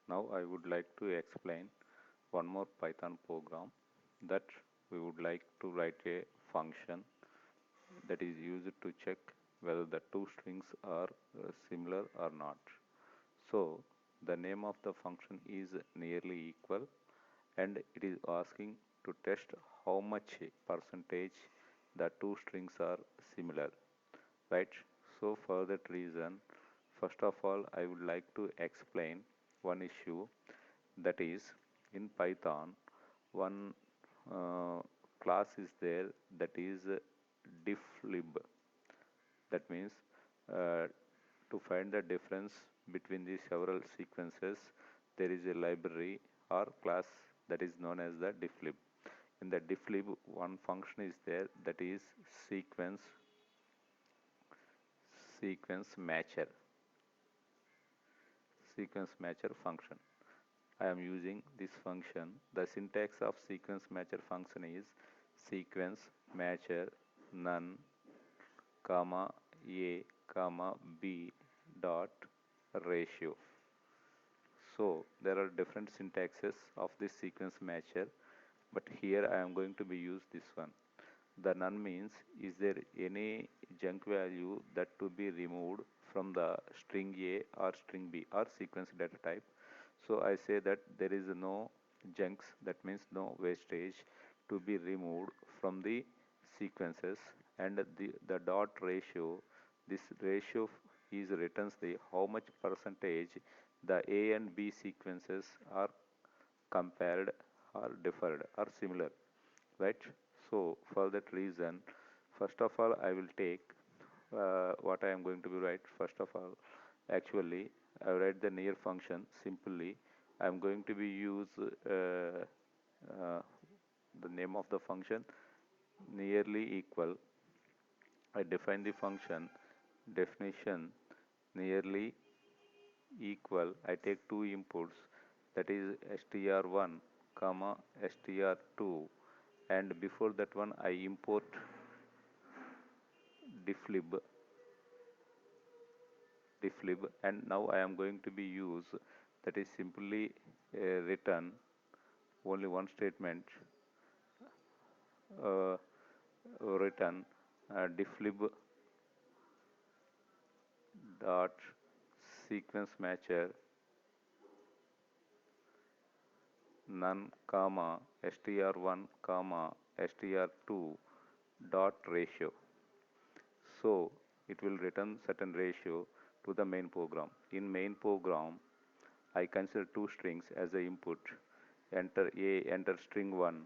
Now I would like to explain one more Python program that we would like to write a function that is used to check whether the two strings are similar or not. So the name of the function is nearly equal, and it is asking to test how much percentage the two strings are similar, right? So for that reason, first of all, I would like to explain one issue, that is, in Python one class is there, that is difflib. That means uh, to find the difference between the several sequences, there is a library or class that is known as the difflib. In the difflib, one function is there, that is sequence matcher sequence matcher function. I am using this function. The syntax of sequence matcher function is sequence matcher none comma a comma b dot ratio. So there are different syntaxes of this sequence matcher, but here I am going to be use this one. The none means, is there any junk value that to be removed from the string A or string B or sequence data type. So I say that there is no junks, that means no wastage to be removed from the sequences, and the dot ratio, this ratio is returns the how much percentage the A and B sequences are compared or differed or similar, right? So for that reason, first of all I will take what I am going to be write. First of all, actually I write the near function. Simply I am going to be use uh, the name of the function nearly equal. I define the function definition nearly equal. I take two inputs, that is str1 comma str2, and before that one I import difflib, and now I am going to be use, that is simply return only one statement, uh, return difflib dot sequence matcher none comma str1 comma str2 dot ratio. So it will return certain ratio to the main program. In main program I consider two strings as the input. Enter string 1,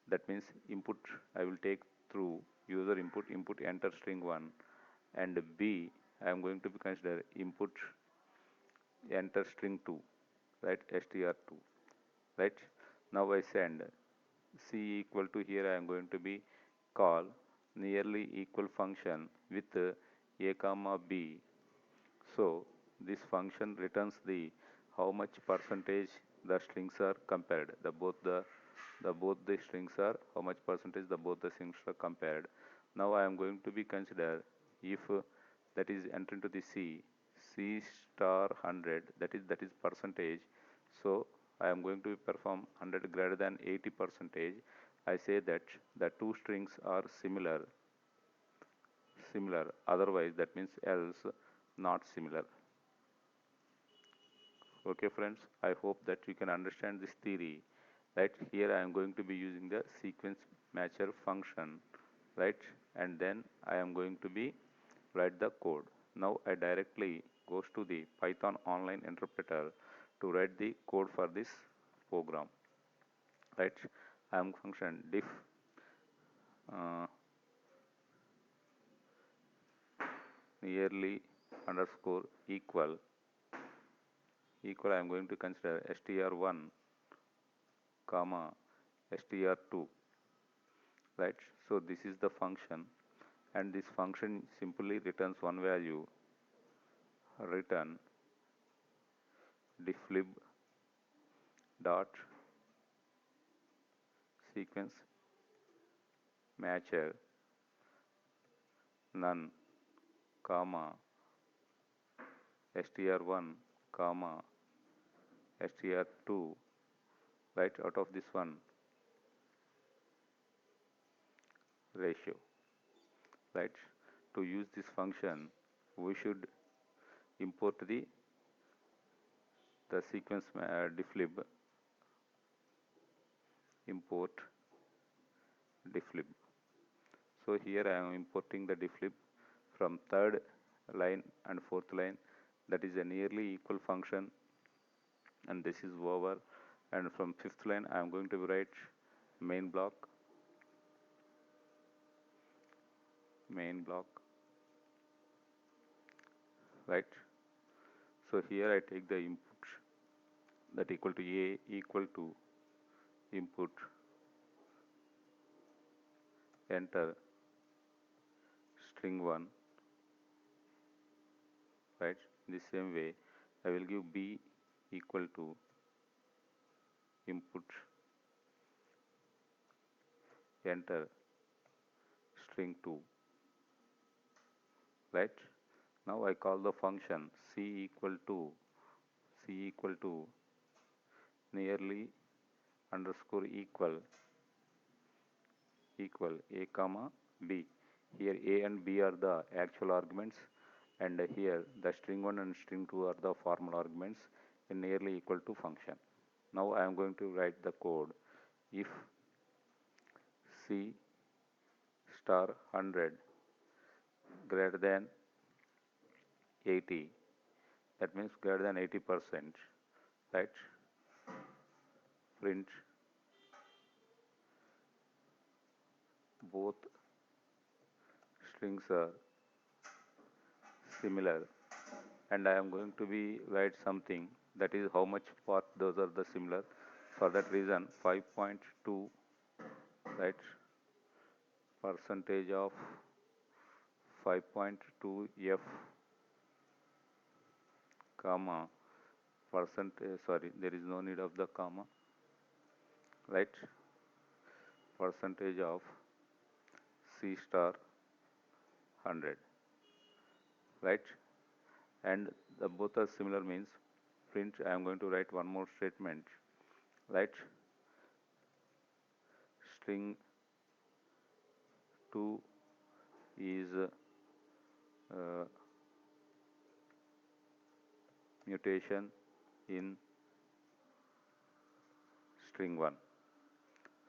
that means input I will take through user input enter string 1, and B I am going to be consider input enter string 2, right, str2, right. Now I send C equal to, here I am going to be call nearly equal function with a comma b. So this function returns the how much percentage the strings are compared. Both the strings are how much percentage the both the strings are compared. Now I am going to be consider if that is enter into the C star 100, that is percentage. So I am going to perform 100 greater than 80 percentage. I say that the two strings are similar, otherwise that means else not similar. Okay friends, I hope that you can understand this theory. Right, here I am going to be using the sequence matcher function, right, and then I am going to be write the code. Now I directly goes to the Python online interpreter to write the code for this program, right. I am function diff uh, nearly underscore equal I am going to consider str1 comma str2, right. So this is the function, and this function simply returns one value, return difflib dot sequence matcher none comma str1 comma str2, right, out of this one ratio, right. To use this function, we should import the sequence difflib, import difflib. So here I am importing the difflib from third line and fourth line. That is a nearly equal function, and this is over. And from fifth line I am going to write main block, right. So here I take the input that equal to a equal to input, enter string 1, right. In the same way I will give b equal to input, enter string 2, right. Now I call the function c equal to nearly underscore equal a comma b. Here a and b are the actual arguments, and here the string 1 and string 2 are the formal arguments in nearly equal to function. Now I am going to write the code. If c star 100 greater than 80, that means greater than 80%, right, print both strings are similar, and I am going to be write something that is how much part those are the similar. For that reason 5.2, right, percentage of 5.2 f comma percentage, sorry, there is no need of the comma, right, percentage of c star 100, right. And the both are similar means print, I am going to write one more statement, right, string 2 is mutation in string 1.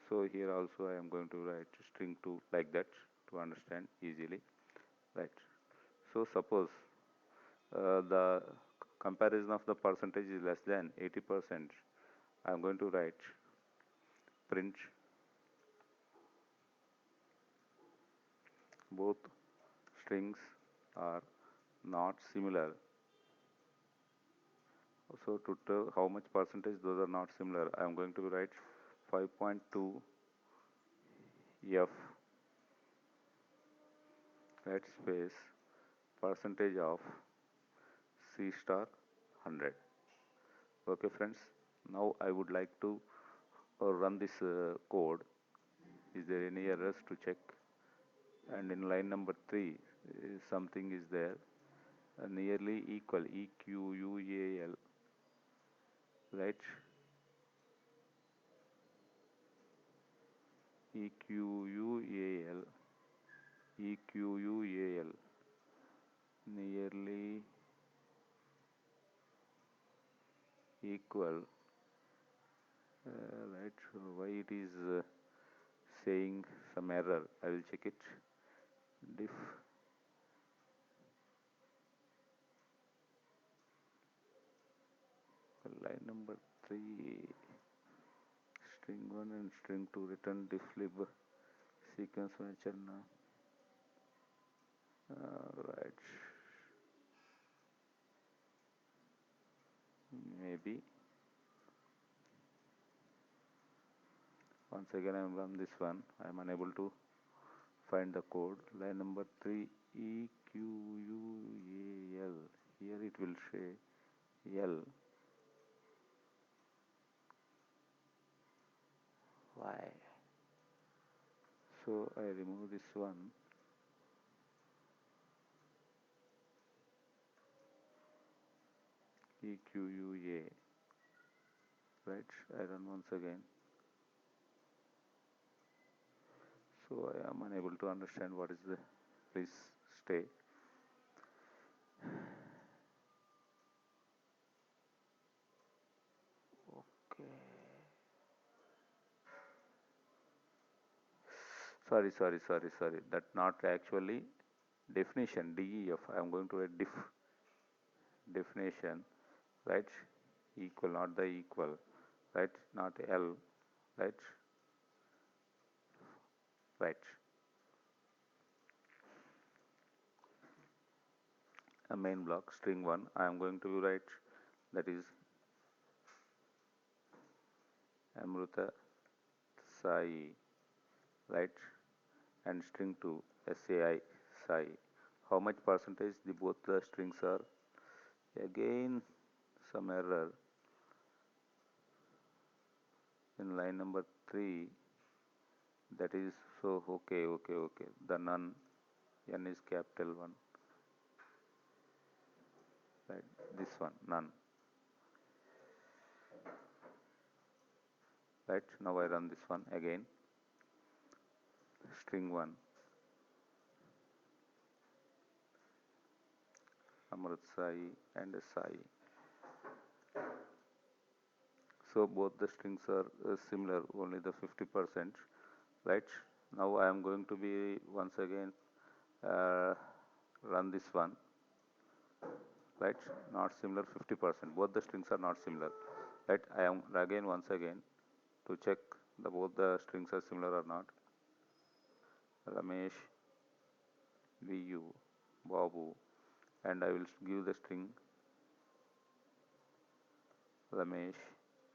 So here also I am going to write string 2 like that to understand easily, right. So suppose the comparison of the percentage is less than 80%, I am going to write print both strings are not similar. So to tell how much percentage those are not similar, I am going to write 5.2 f, right, space percentage of c star 100. Okay friends, now I would like to run this code. Is there any errors to check? And in line number 3 something is there, nearly equal equal, right, equal, equal, nearly equal, right. Why it is saying some error, I will check it. Diff line number 3, string 1 and string 2 return difflib sequence matcher. Right, maybe once again I am run this one, I am unable to find the code. Line number 3 equal, here it will say l. Why? So I remove this one. Equa, right? I run once again. So I am unable to understand what is the please stay. Okay. Sorry. That not actually definition DEF. I am going to a definition, right? Equal, not the equal, right? Not L, right? Right. A main block string one. I am going to write that is Amruta Sai, right? And string 2 SAI Sai. How much percentage the both the strings are? Again some error in line number 3. That is so okay. The none n is capital 1, right? This one none, right? Now I run this one again. String 1 Amrit Sai and Sai. So both the strings are similar, only the 50%, right? Now I am going to be once again uh, run this one, right? Not similar 50%. Both the strings are not similar, right? I am again once again to check the both the strings are similar or not. Ramesh, VU, Babu, and I will give the string Ramesh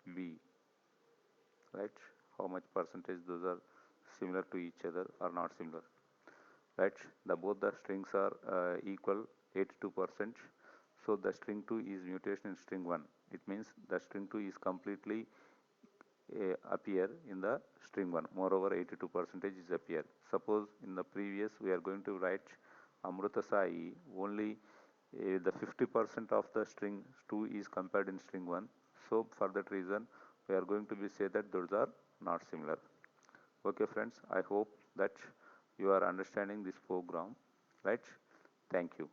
V, right? How much percentage those are similar to each other or not similar, right? The both the strings are equal 82%. So the string 2 is mutation in string 1. It means the string 2 is completely appear in the string 1. Moreover, 82% is appear. Suppose in the previous we are going to write Amruta Sai, only the 50% of the string 2 is compared in string 1. So for that reason, we are going to be say that those are not similar. Okay friends, I hope that you are understanding this program, right? Thank you.